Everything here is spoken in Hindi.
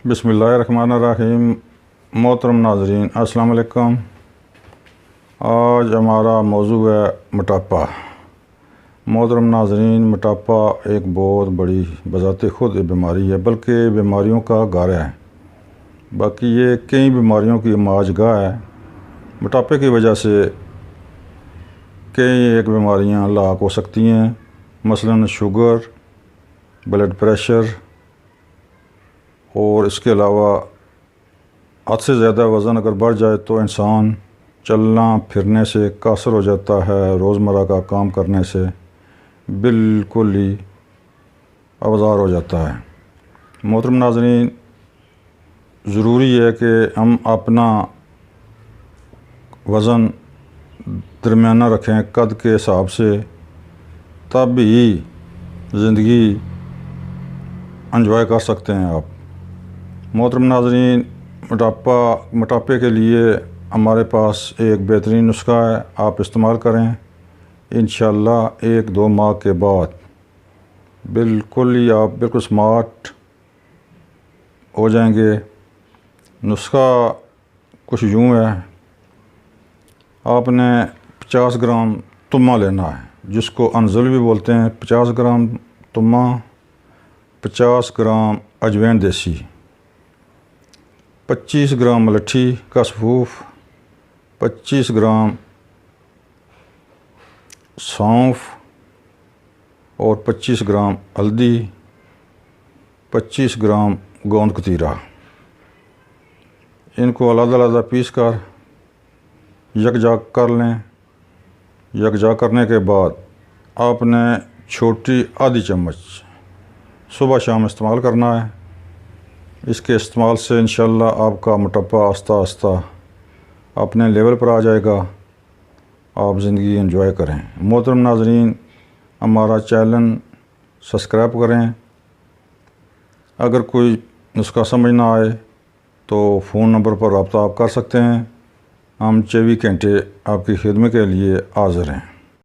बिस्मिल्लाहिर्रहमानिर्रहीम। मोहतरम नाज़रीन अस्सलाम वालेकुम। आज हमारा मौजू है मोटापा। मोहतरम नाज़रीन, मोटापा एक बहुत बड़ी बज़ाते ख़ुद बीमारी है, बल्कि बीमारियों का घर है। बाकी ये कई बीमारियों की माजगाह है। मोटापे की वजह से कई एक बीमारियां लाक हो सकती हैं, मसलन शुगर, ब्लड प्रेशर, और इसके अलावा हद से ज़्यादा वज़न अगर बढ़ जाए तो इंसान चलना फिरने से कासर हो जाता है, रोज़मर्रा का काम करने से बिल्कुल ही आवाज़ार हो जाता है। मोहतरम नाज़रीन, ज़रूरी है कि हम अपना वज़न दरमियाना रखें कद के हिसाब से, तब ही ज़िंदगी एंजॉय कर सकते हैं आप। मोहतरम नाज़रीन, मोटापे के लिए हमारे पास एक बेहतरीन नुस्खा है, आप इस्तेमाल करें। इंशाअल्लाह 1-2 माह के बाद बिल्कुल ही आप बिल्कुल स्मार्ट हो जाएंगे। नुस्खा कुछ यूँ है, आपने 50 ग्राम तुम्मा लेना है, जिसको अनजल भी बोलते हैं। 50 ग्राम तुम्मा, 50 ग्राम अजवाइन देसी, 25 ग्राम मलट्ठी का सफ़ूफ, 25 ग्राम सौंफ और 25 ग्राम हल्दी, 25 ग्राम गोंद कतीरा। इनको अलग-अलग पीस कर यकजा कर लें। यकजा करने के बाद आपने छोटी आधी चम्मच सुबह शाम इस्तेमाल करना है। इसके इस्तेमाल से इंशाअल्लाह आपका मोटापा आस्ता आस्ता अपने लेवल पर आ जाएगा। आप ज़िंदगी एंजॉय करें। मोहतरम नाज़रीन, हमारा चैनल सब्सक्राइब करें। अगर कोई नुस्खा समझ ना आए तो फ़ोन नंबर पर रब्ता आप कर सकते हैं। हम 24 घंटे आपकी खिदमत के लिए हाज़िर हैं।